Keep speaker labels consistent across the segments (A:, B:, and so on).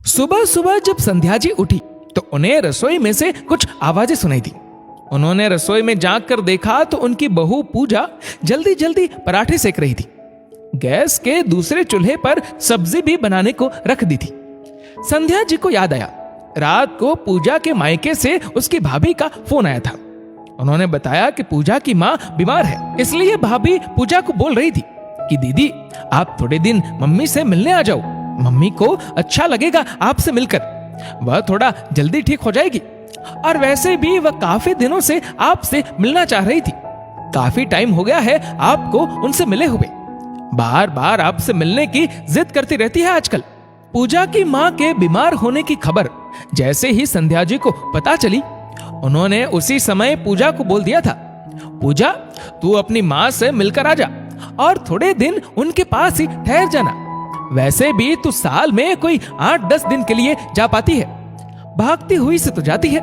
A: सुबह सुबह जब संध्या जी उठी तो उन्हें रसोई में से कुछ आवाजें सुनाई दी। उन्होंने रसोई में जाकर देखा तो उनकी बहू पूजा जल्दी जल्दी पराठे सेक रही थी। गैस के दूसरे चूल्हे पर सब्जी भी बनाने को रख दी थी। संध्या जी को याद आया, रात को पूजा के मायके से उसकी भाभी का फोन आया था। उन्होंने बताया कि पूजा की माँ बीमार है, इसलिए भाभी पूजा को बोल रही थी कि दीदी आप थोड़े दिन मम्मी से मिलने आ जाओ, मम्मी को अच्छा लगेगा आपसे मिलकर, वह थोड़ा जल्दी ठीक हो जाएगी। और वैसे भी वह काफी दिनों से आपसे मिलना चाह रही थी। काफी टाइम हो गया है आपको उनसे मिले हुए, बार बार आपसे मिलने की जिद करती रहती है आजकल। पूजा की माँ के बीमार होने की खबर जैसे ही संध्या जी को पता चली, उन्होंने उसी समय पूजा को बोल दिया था, पूजा तू अपनी माँ से मिलकर आ जा और थोड़े दिन उनके पास ही ठहर जाना। वैसे भी तू साल में कोई 8-10 दिन के लिए जा पाती है, भागती हुई से तो जाती है,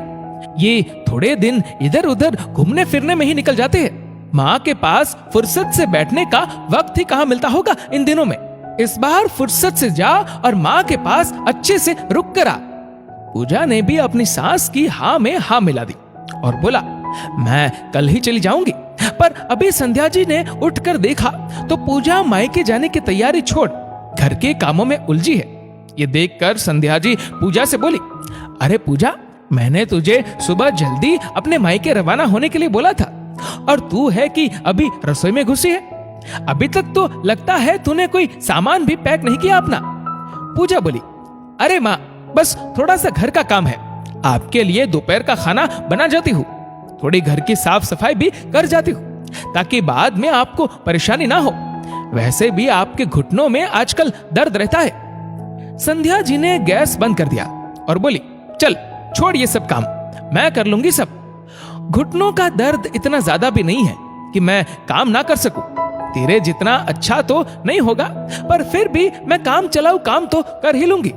A: ये थोड़े दिन इधर उधर घूमने फिरने में ही निकल जाते हैं। माँ के पास फुर्सत से बैठने का वक्त ही कहाँ मिलता होगा इन दिनों में। इस बार फुर्सत से जा और माँ के पास अच्छे से रुक कर आ। पूजा ने भी अपनी सास की हाँ में हाँ मिला दी और बोला, मैं कल ही चली जाऊंगी। पर अभी संध्या जी ने उठकर देखा तो पूजा मायके जाने की तैयारी छोड़ घर के कामों में उलझी है। ये देखकर संध्या जी पूजा से बोली, अरे पूजा, मैंने तुझे सुबह जल्दी अपने मायके रवाना होने के लिए बोला था और तू है कि अभी रसोई में घुसी है। अभी तक तो लगता है तूने कोई सामान भी पैक नहीं किया अपना। पूजा बोली, अरे माँ, बस थोड़ा सा घर का काम है, आपके लिए दोपहर का खाना बना जाती हूँ, थोड़ी घर की साफ सफाई भी कर जाती हूँ ताकि बाद में आपको परेशानी ना हो। वैसे भी आपके घुटनों में आजकल दर्द रहता है। संध्या जी ने गैस बंद कर दिया और बोली, चल छोड़ ये सब काम, मैं कर लूंगी सब। घुटनों का दर्द इतना ज्यादा भी नहीं है कि मैं काम ना कर सकूं। तेरे जितना अच्छा तो नहीं होगा, पर फिर भी मैं काम चलाऊ काम तो कर ही लूंगी।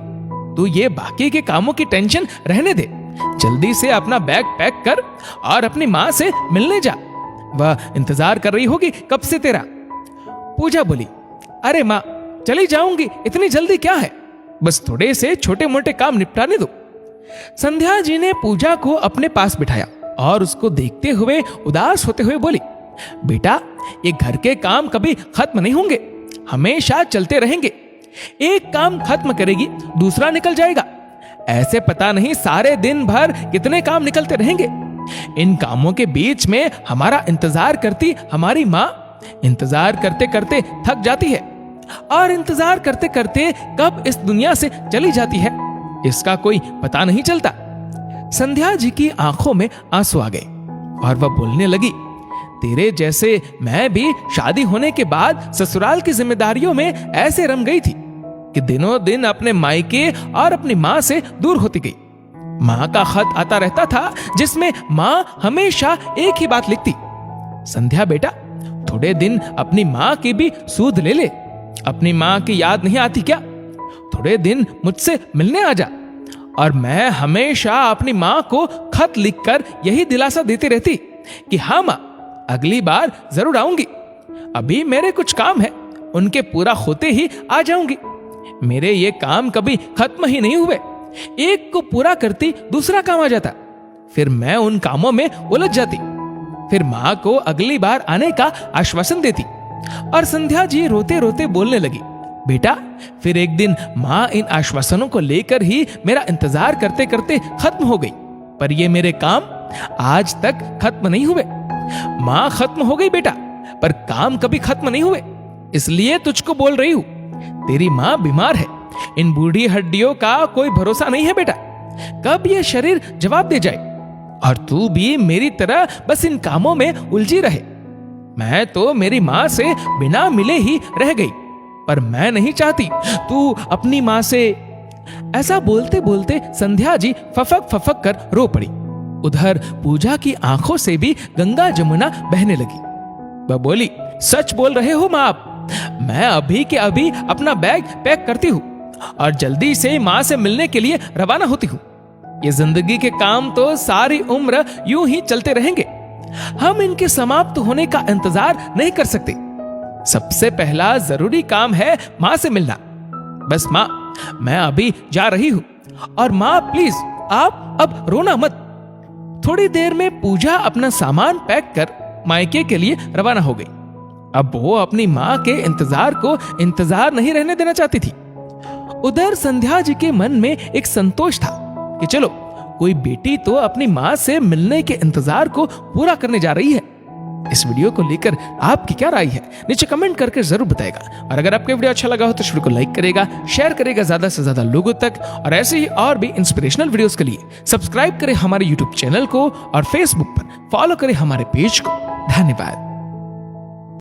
A: तू ये बाकी के कामों की टेंशन रहने दे, जल्दी से अपना बैग पैक कर और अपनी माँ से मिलने जा, वह इंतजार कर रही होगी कब से तेरा। पूजा बोली, अरे माँ, चली जाऊंगी, इतनी जल्दी क्या है, बस थोड़े से छोटे मोटे काम निपटाने दो। संध्या जी ने पूजा को अपने पास बिठाया और उसको देखते हुए उदास होते हुए बोली, बेटा, ये घर के काम कभी खत्म नहीं होंगे, हमेशा चलते रहेंगे। एक काम खत्म करेगी दूसरा निकल जाएगा, ऐसे पता नहीं सारे दिन भर कितने काम निकलते रहेंगे। इन कामों के बीच में हमारा इंतजार करती हमारी माँ इंतजार करते करते थक जाती है और इंतजार करते करते कब इस दुनिया से चली जाती है इसका कोई पता नहीं चलता। संध्या जी की आंखों में आंसू आ गए और वह बोलने लगी, तेरे जैसे मैं भी शादी होने के बाद ससुराल की जिम्मेदारियों में ऐसे रम गई थी कि दिनों दिन अपने मायके और अपनी माँ से दूर होती गई। माँ का खत आता रहता था जिसमें माँ हमेशा एक ही बात लिखती, संध्या बेटा, थोड़े दिन अपनी माँ की भी सूध ले ले, अपनी माँ की याद नहीं आती क्या, थोड़े दिन मुझसे मिलने आ जा। और मैं हमेशा अपनी माँ को खत लिखकर यही दिलासा देती रहती कि हाँ माँ, अगली बार जरूर आऊंगी, अभी मेरे कुछ काम है, उनके पूरा होते ही आ जाऊंगी। मेरे ये काम कभी खत्म ही नहीं हुए, एक को पूरा करती दूसरा काम आ जाता, फिर मैं उन कामों में उलझ जाती, फिर माँ को अगली बार आने का आश्वासन देती। और संध्या जी रोते रोते बोलने लगी, बेटा, फिर एक दिन माँ इन आश्वासनों को लेकर ही मेरा इंतजार करते करते खत्म हो गई, पर ये मेरे काम आज तक खत्म नहीं हुए। माँ खत्म हो गई बेटा, पर काम कभी खत्म नहीं हुए, इसलिए तुझको बोल रही हूँ, तेरी माँ बीमार है, इन बूढ़ी हड्डियों का कोई भरोसा नहीं है बेटा, कब ये शरीर जवाब दे जाए, और तू भी मेरी तरह बस इन कामों में उलझी रहे। मैं तो मेरी माँ से बिना मिले ही रह गई, पर मैं नहीं चाहती तू अपनी माँ से। ऐसा बोलते बोलते संध्या जी फफक फफक कर रो पड़ी। उधर पूजा की आंखों से भी गंगा जमुना बहने लगी। वह बोली, सच बोल रहे हो माँ आप, मैं अभी के अभी अपना बैग पैक करती हूँ और जल्दी से माँ से मिलने के लिए रवाना होती हूँ। ये जिंदगी के काम तो सारी उम्र यूं ही चलते रहेंगे, हम इनके समाप्त होने का इंतजार नहीं कर सकते। सबसे पहला जरूरी काम है माँ से मिलना। बस माँ, मैं अभी जा रही हूँ, और माँ प्लीज आप अब रोना मत। थोड़ी देर में पूजा अपना सामान पैक कर मायके के लिए रवाना हो गई। अब वो अपनी माँ के इंतजार नहीं रहने देना चाहती थी। उधर संध्या जी के मन में एक संतोष था कि चलो कोई बेटी तो अपनी माँ से मिलने के इंतजार को पूरा करने जा रही है। इस वीडियो को लेकर आपकी क्या राय है नीचे कमेंट करके जरूर बताएगा। और अगर आपको वीडियो अच्छा लगा हो तो वीडियो को लाइक करेगा, शेयर करेगा ज्यादा से ज्यादा लोगों तक। और ऐसे ही और भी इंस्पिरेशनल वीडियोस के लिए सब्सक्राइब करें हमारे यूट्यूब चैनल को और फेसबुक पर फॉलो करें हमारे पेज को। धन्यवाद।